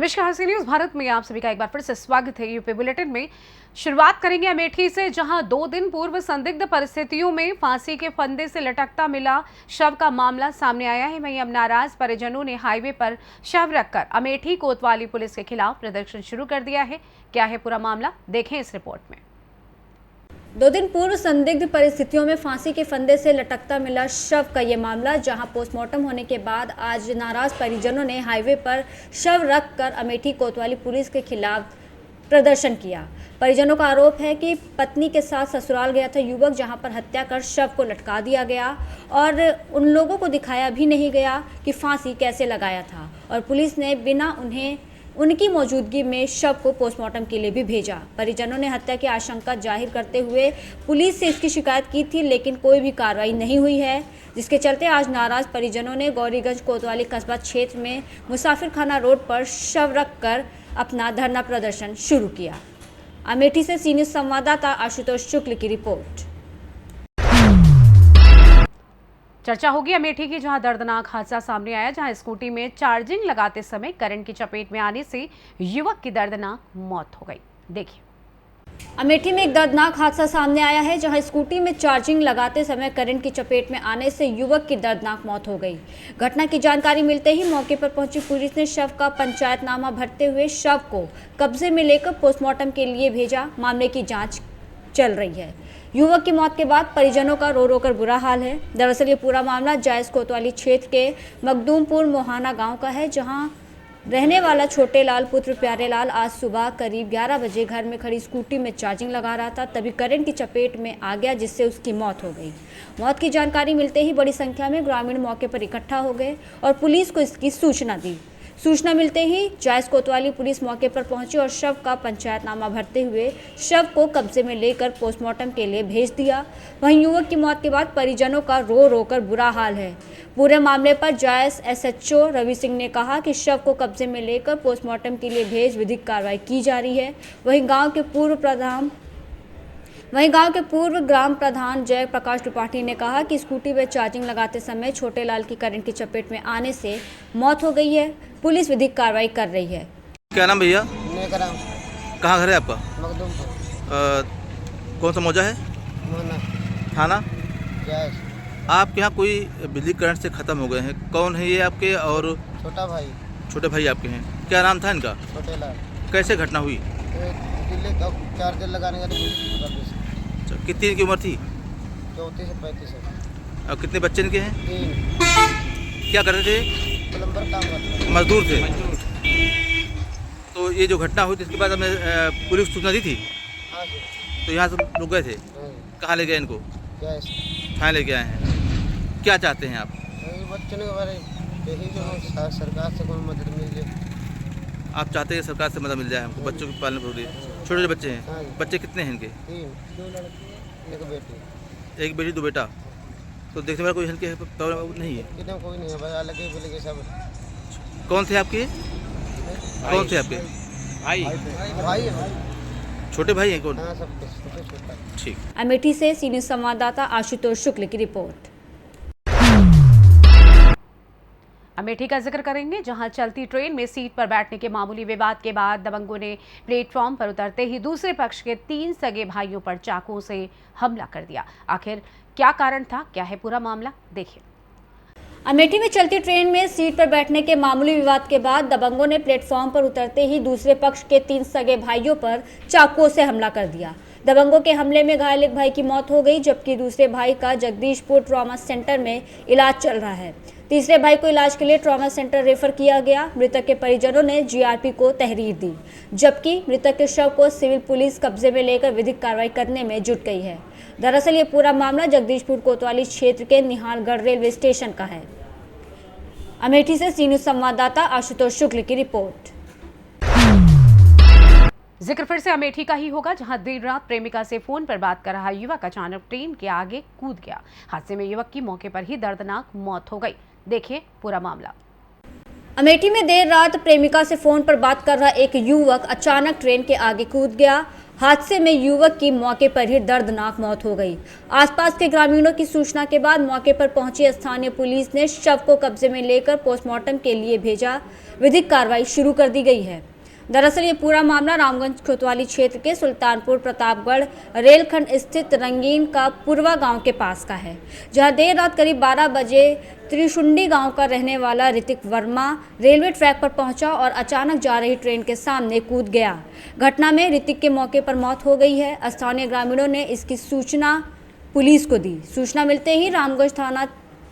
नमस्कार, हंसी न्यूज भारत में आप सभी का एक बार फिर से स्वागत है। यूपी बुलेटिन में शुरुआत करेंगे अमेठी से, जहां 2 दिन पूर्व संदिग्ध परिस्थितियों में फांसी के फंदे से लटकता मिला शव का मामला सामने आया है। वहीं अब नाराज परिजनों ने हाईवे पर शव रखकर अमेठी कोतवाली पुलिस के खिलाफ प्रदर्शन शुरू कर दिया है। क्या है पूरा मामला, देखें इस रिपोर्ट में। 2 दिन पूर्व संदिग्ध परिस्थितियों में फांसी के फंदे से लटकता मिला शव का ये मामला, जहां पोस्टमार्टम होने के बाद आज नाराज परिजनों ने हाईवे पर शव रखकर अमेठी कोतवाली पुलिस के खिलाफ प्रदर्शन किया। परिजनों का आरोप है कि पत्नी के साथ ससुराल गया था युवक, जहां पर हत्या कर शव को लटका दिया गया और उन लोगों को दिखाया भी नहीं गया कि फांसी कैसे लगाया था, और पुलिस ने बिना उनकी मौजूदगी में शव को पोस्टमार्टम के लिए भी भेजा। परिजनों ने हत्या की आशंका जाहिर करते हुए पुलिस से इसकी शिकायत की थी, लेकिन कोई भी कार्रवाई नहीं हुई है, जिसके चलते आज नाराज परिजनों ने गौरीगंज कोतवाली कस्बा क्षेत्र में मुसाफिर खाना रोड पर शव रखकर अपना धरना प्रदर्शन शुरू किया। अमेठी से सी न्यूज संवाददाता आशुतोष शुक्ल की रिपोर्ट। चर्चा होगी अमेठी की, जहां दर्दनाक हादसा सामने आया, जहां स्कूटी में चार्जिंग लगाते समय करंट की चपेट में आने से युवक की दर्दनाक मौत हो गई। देखिए, अमेठी में एक दर्दनाक हादसा सामने आया है, जहां स्कूटी में चार्जिंग लगाते समय करंट की चपेट में आने से युवक की दर्दनाक मौत हो गई। घटना की जानकारी मिलते ही मौके पर पहुंची पुलिस ने शव का पंचायतनामा भरते हुए शव को कब्जे में लेकर पोस्टमार्टम के लिए भेजा। मामले की जाँच चल रही है। युवक की मौत के बाद परिजनों का रो रो कर बुरा हाल है। दरअसल ये पूरा मामला जायज कोतवाली क्षेत्र के मखदूमपुर मोहाना गांव का है, जहां रहने वाला छोटे लाल पुत्र प्यारे लाल आज सुबह करीब 11 बजे घर में खड़ी स्कूटी में चार्जिंग लगा रहा था, तभी करंट की चपेट में आ गया, जिससे उसकी मौत हो गई। मौत की जानकारी मिलते ही बड़ी संख्या में ग्रामीण मौके पर इकट्ठा हो गए और पुलिस को इसकी सूचना दी। सूचना मिलते ही जायज कोतवाली पुलिस मौके पर पहुंची और शव का पंचायतनामा भरते हुए शव को कब्जे में लेकर पोस्टमार्टम के लिए भेज दिया। वहीं युवक की मौत के बाद परिजनों का रो रो कर बुरा हाल है। पूरे मामले पर जायज एसएचओ रवि सिंह ने कहा कि शव को कब्जे में लेकर पोस्टमार्टम के लिए भेज विधिक कार्रवाई की जा रही है। वहीं गाँव के पूर्व ग्राम प्रधान जय प्रकाश त्रिपाठी ने कहा कि स्कूटी में चार्जिंग लगाते समय छोटे लाल की करंट की चपेट में आने से मौत हो गई है। पुलिस विधिक कार्रवाई कर रही है। क्या नाम भैया? नेकराम। कहाँ घर है आपका? मखदूमपुर। कौन सा मौजा है? मोहना। थाना? जायज। आपके यहाँ कोई बिजली करंट से ख़त्म हो गए हैं, कौन है ये आपके? और छोटा भाई। छोटे भाई आपके हैं, क्या नाम था इनका? छोटे लाल। कैसे घटना हुई? दिल्ली का चार्जर लगाने का अच्छा, कितनी की उम्र थी? 34 से 35 है। और कितने बच्चे इनके हैं? 3। क्या करते थे? प्लम्बर काम करते हैं। मजदूर थे। तो ये जो घटना हुई थी इसके बाद हमने पुलिस को सूचना दी थी? हाँ सर। तो यहाँ से लोग गए थे? कहाँ ले गए इनको? जायज। कहाँ ले गए हैं? क्या चाहते हैं आप? बच्चों के बारे यही जो सरकार से कोई मदद मिल जाए। आप चाहते हैं सरकार से मदद मिल जाए हमको बच्चों के पालने के लिए? छोटे छोटे बच्चे हैं? हाँ। बच्चे कितने हैं इनके? 3। 2 लड़की, 1 बेटी। 1 बेटी 2 बेटा। तो देखने वाला कोई इनके नहीं है? इधर कोई नहीं है, बस अलग ही बोले सब। कौन थे आपके? कौन थे आपके भाई है। छोटे भाई हैं कौन? हाँ, सब छोटा। ठीक। अमेठी से सी न्यूज संवाददाता आशुतोष शुक्ल की रिपोर्ट। अमेठी का जिक्र करेंगे, जहां चलती ट्रेन में सीट पर बैठने के मामूली विवाद के बाद दबंगों ने प्लेटफॉर्म पर उतरते ही दूसरे पक्ष के 3 सगे भाइयों पर चाकुओं से हमला कर दिया। आखिर क्या कारण था, क्या है पूरा मामला, देखिए। अमेठी में चलती ट्रेन में सीट पर बैठने के मामूली विवाद के बाद दबंगों ने प्लेटफॉर्म पर उतरते ही दूसरे पक्ष के 3 सगे भाइयों पर चाकुओं से हमला कर दिया। दबंगों के हमले में घायल एक भाई की मौत हो गई, जबकि दूसरे भाई का जगदीशपुर ट्रॉमा सेंटर में इलाज चल रहा है। तीसरे भाई को इलाज के लिए ट्रॉमा सेंटर रेफर किया गया। मृतक के परिजनों ने जीआरपी को तहरीर दी, जबकि मृतक के शव को सिविल पुलिस कब्जे में लेकर विधिक कार्रवाई करने में जुट गई है। दरअसल ये पूरा मामला जगदीशपुर कोतवाली क्षेत्र के निहालगढ़ रेलवे स्टेशन का है। अमेठी से सी न्यूज संवाददाता आशुतोष शुक्ल की रिपोर्ट। जिक्र फिर से अमेठी का ही होगा, जहां देर रात प्रेमिका से फोन पर बात कर रहा युवक अचानक ट्रेन के आगे कूद गया। हादसे में युवक की मौके पर ही दर्दनाक मौत हो गई। देखिए पूरा मामला। अमेठी में देर रात प्रेमिका से फोन पर बात कर रहा एक युवक अचानक ट्रेन के आगे कूद गया। हादसे में युवक की मौके पर ही दर्दनाक मौत हो गई। आसपास के ग्रामीणों की सूचना के बाद मौके पर पहुंची स्थानीय पुलिस ने शव को कब्जे में लेकर पोस्टमार्टम के लिए भेजा। विधिक कार्रवाई शुरू कर दी गई है। दरअसल ये पूरा मामला रामगंज कोतवाली क्षेत्र के सुल्तानपुर प्रतापगढ़ रेलखंड स्थित रंगीन का पूर्वा गांव के पास का है, जहां देर रात करीब 12 बजे त्रिशुंडी गांव का रहने वाला ऋतिक वर्मा रेलवे ट्रैक पर पहुंचा और अचानक जा रही ट्रेन के सामने कूद गया। घटना में ऋतिक के मौके पर मौत हो गई है। स्थानीय ग्रामीणों ने इसकी सूचना पुलिस को दी। सूचना मिलते ही रामगंज थाना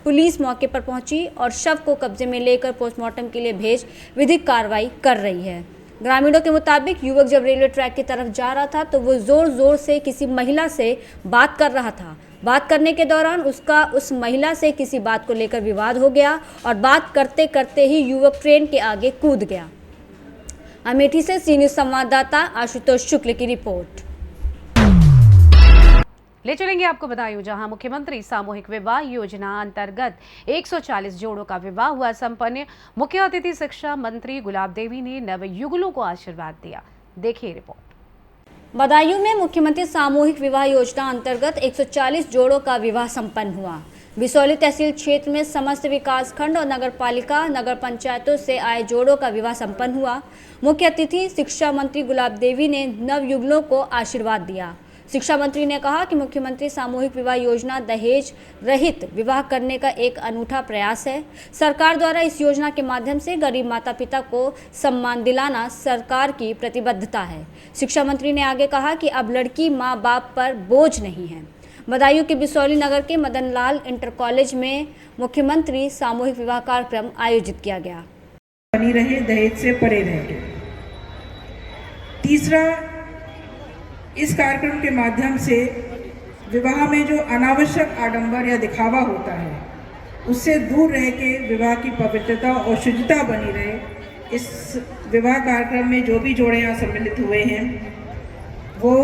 पुलिस मौके पर पहुंची और शव को कब्जे में लेकर पोस्टमार्टम के लिए भेज विधिक कार्रवाई कर रही है। ग्रामीणों के मुताबिक युवक जब रेलवे ट्रैक की तरफ जा रहा था तो वो जोर जोर से किसी महिला से बात कर रहा था। बात करने के दौरान उसका उस महिला से किसी बात को लेकर विवाद हो गया और बात करते करते ही युवक ट्रेन के आगे कूद गया। अमेठी से सी न्यूज़ संवाददाता आशुतोष शुक्ल की रिपोर्ट। ले चलेंगे आपको बदायूं, जहां मुख्यमंत्री सामूहिक विवाह योजना अंतर्गत 140 जोड़ों का विवाह हुआ संपन्न। मुख्य अतिथि शिक्षा मंत्री गुलाब देवी ने नवयुगलों को आशीर्वाद दिया। देखिए रिपोर्ट। बदायूं में मुख्यमंत्री सामूहिक विवाह योजना अंतर्गत 140 जोड़ों का विवाह संपन्न हुआ। बिसौली तहसील क्षेत्र में समस्त विकास खंड और नगर पालिका नगर पंचायतों से आए जोड़ों का विवाह संपन्न हुआ। मुख्य अतिथि शिक्षा मंत्री गुलाब देवी ने नवयुगलों को आशीर्वाद दिया। शिक्षा मंत्री ने कहा कि मुख्यमंत्री सामूहिक विवाह योजना दहेज रहित विवाह करने का एक अनूठा प्रयास है। सरकार द्वारा इस योजना के माध्यम से गरीब माता पिता को सम्मान दिलाना सरकार की प्रतिबद्धता है। शिक्षा मंत्री ने आगे कहा कि अब लड़की माँ बाप पर बोझ नहीं है। बदायूं के बिसौली नगर के मदन लाल इंटर कॉलेज में मुख्यमंत्री सामूहिक विवाह कार्यक्रम आयोजित किया गया। बनी रहे, दहेज से परे रहे। तीसरा, इस कार्यक्रम के माध्यम से विवाह में जो अनावश्यक आडंबर या दिखावा होता है उससे दूर रह के विवाह की पवित्रता और शुचिता बनी रहे। इस विवाह कार्यक्रम में जो भी जोड़े यहाँ सम्मिलित हुए हैं वो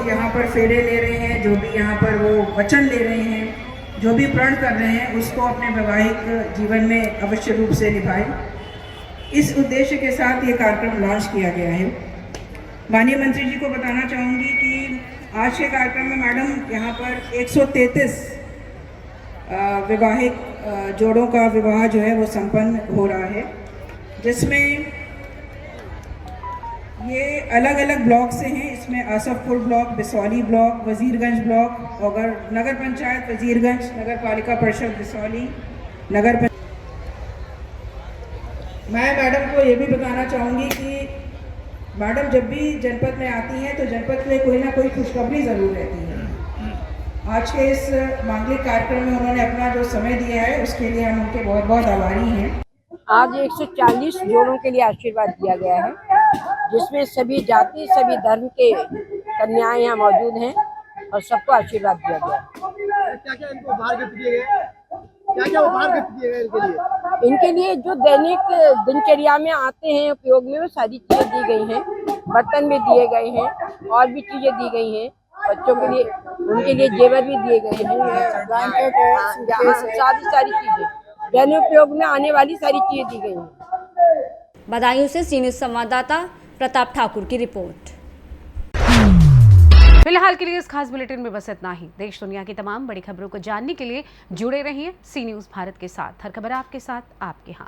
यहाँ पर फेरे ले रहे हैं, जो भी यहाँ पर वो वचन ले रहे हैं, जो भी प्रण कर रहे हैं उसको अपने वैवाहिक जीवन में अवश्य रूप से निभाएं। इस उद्देश्य के साथ ये कार्यक्रम लॉन्च किया गया है। माननीय मंत्री जी को बताना चाहूँगी कि आज के कार्यक्रम में मैडम यहाँ पर 133 विवाहिक जोड़ों का विवाह जो है वो संपन्न हो रहा है, जिसमें ये अलग अलग ब्लॉक से हैं। इसमें Asafpur block, Bisauli block, Wazirganj block और नगर पंचायत वजीरगंज, नगर पालिका परिषद बिसौली, नगर मैं मैडम को ये भी बताना चाहूँगी कि मैडम जब भी जनपद में आती हैं तो जनपद में कोई ना कोई खुशखबरी ज़रूर रहती है। आज के इस मांगलिक कार्यक्रम में उन्होंने अपना जो समय दिया है उसके लिए हम उनके बहुत बहुत आभारी हैं। आज 140 जोड़ों के लिए आशीर्वाद दिया गया है, जिसमें सभी जाति सभी धर्म के कन्याएं यहाँ मौजूद हैं और सबको आशीर्वाद दिया गया। क्या इनको उपहार गिफ्ट दिए गए? क्या उपहार गिफ्ट दिए गए इनके लिए? इनके लिए जो दैनिक दिनचर्या में आते हैं उपयोग में वो सारी चीजें दी गई हैं। बर्तन भी दिए गए हैं और भी चीजें दी गई हैं। बच्चों के लिए उनके लिए जेवर भी दिए गए हैं। सारी चीजें दैनिक उपयोग में आने वाली सारी चीजें दी गई हैं। बदायूं से सी न्यूज़ संवाददाता प्रताप ठाकुर की रिपोर्ट। फिलहाल के लिए इस खास बुलेटिन में बस इतना ही। देश दुनिया की तमाम बड़ी खबरों को जानने के लिए जुड़े रहिए सी न्यूज़ भारत के साथ। हर खबर आपके साथ, आपके हाथ।